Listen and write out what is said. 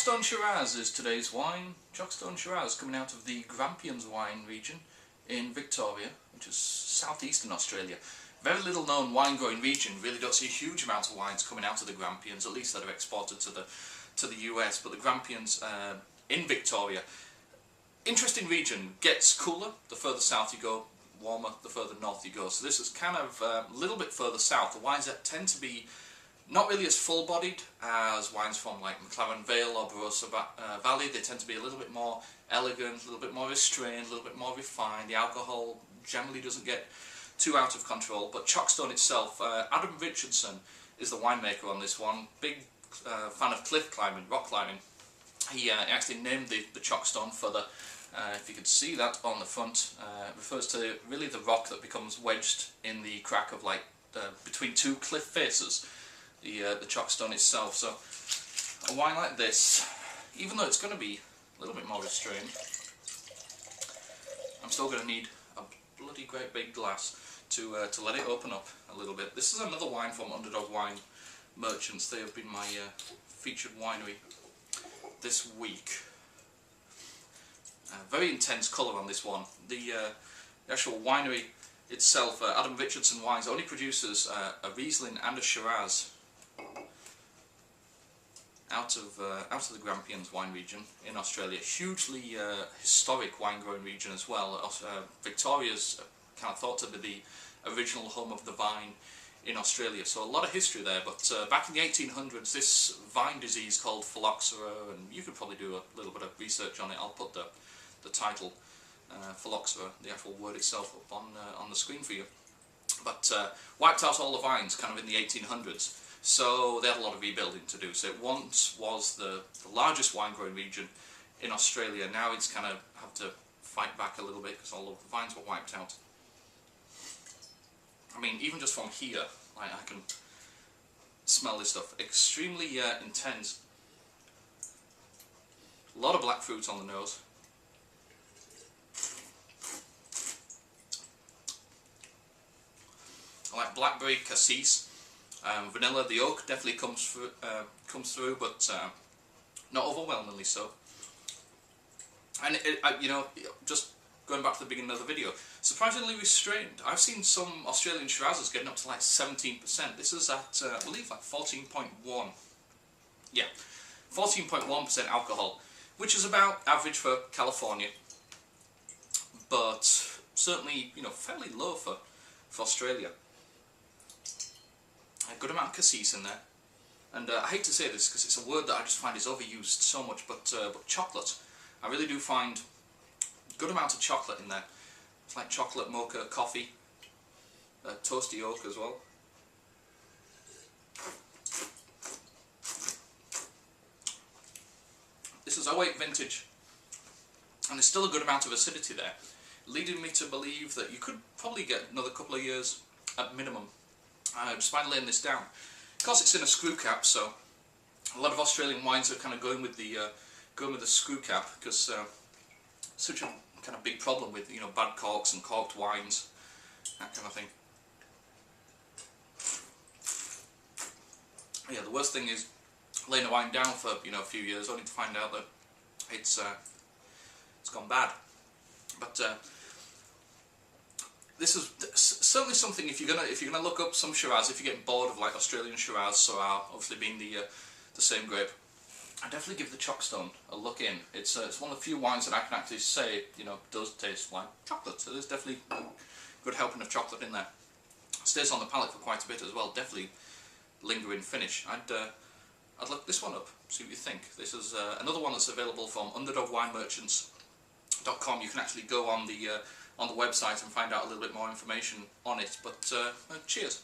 Chockstone Shiraz is today's wine. Chockstone Shiraz coming out of the Grampians wine region in Victoria, which is southeastern Australia. Very little known wine growing region. Really don't see a huge amount of wines coming out of the Grampians, at least that are exported to the US. But the Grampians in Victoria, interesting region. Gets cooler the further south you go, warmer the further north you go. So this is kind of a little bit further south. The wines that tend to be not really as full-bodied as wines from like McLaren Vale or Barossa Valley. They tend to be a little bit more elegant, a little bit more restrained, a little bit more refined. The alcohol generally doesn't get too out of control. But Chockstone itself, Adam Richardson is the winemaker on this one. Big fan of cliff climbing, rock climbing. He actually named the Chockstone for the, if you could see that on the front, refers to really the rock that becomes wedged in the crack of like between two cliff faces. The Chockstone itself. So a wine like this, even though it's going to be a little bit more restrained, I'm still going to need a bloody great big glass to let it open up a little bit. This is another wine from Underdog Wine Merchants. They have been my featured winery this week. Very intense colour on this one. The actual winery itself, Adam Richardson Wines, only produces a Riesling and a Shiraz out of the Grampians wine region in Australia. Hugely historic wine growing region as well. Victoria's kind of thought to be the original home of the vine in Australia, so a lot of history there. But back in the 1800s, this vine disease called phylloxera, and you could probably do a little bit of research on it. I'll put the title, phylloxera, the actual word itself, up on the screen for you. But wiped out all the vines kind of in the 1800s. So they had a lot of rebuilding to do. So it once was the largest wine growing region in Australia. Now it's kind of had to fight back a little bit because all of the vines were wiped out. I mean, even just from here, I can smell this stuff. Extremely intense. A lot of black fruit on the nose. I like blackberry, cassis. Vanilla, the oak definitely comes through, but not overwhelmingly so. And you know, just going back to the beginning of the video, surprisingly restrained. I've seen some Australian Shirazes getting up to like 17%. This is at, I believe, like 14.1. Yeah, 14.1% alcohol, which is about average for California, but certainly, you know, fairly low for Australia. A good amount of cassis in there, and I hate to say this because it's a word that I just find is overused so much, but chocolate. I really do find a good amount of chocolate in there. It's like chocolate mocha coffee, toasty oak as well. This is 08 vintage, and there's still a good amount of acidity there, leading me to believe that you could probably get another couple of years at minimum. Just by laying this down. Of course, it's in a screw cap, so a lot of Australian wines are kind of going with the screw cap because such a kind of big problem with, you know, bad corks and corked wines, that kind of thing. Yeah, the worst thing is laying a wine down for, you know, a few years only to find out that it's gone bad. But this is certainly something, if you're gonna look up some Shiraz, if you're getting bored of like Australian Shiraz, Syrah, obviously being the same grape, I definitely give the Chockstone a look in. It's one of the few wines that I can actually say, you know, does taste like chocolate. So there's definitely a good helping of chocolate in there. Stays on the palate for quite a bit as well. Definitely lingering finish. I'd look this one up, see what you think. This is another one that's available from UnderdogWineMerchants.com. You can actually go on the website and find out a little bit more information on it. But cheers.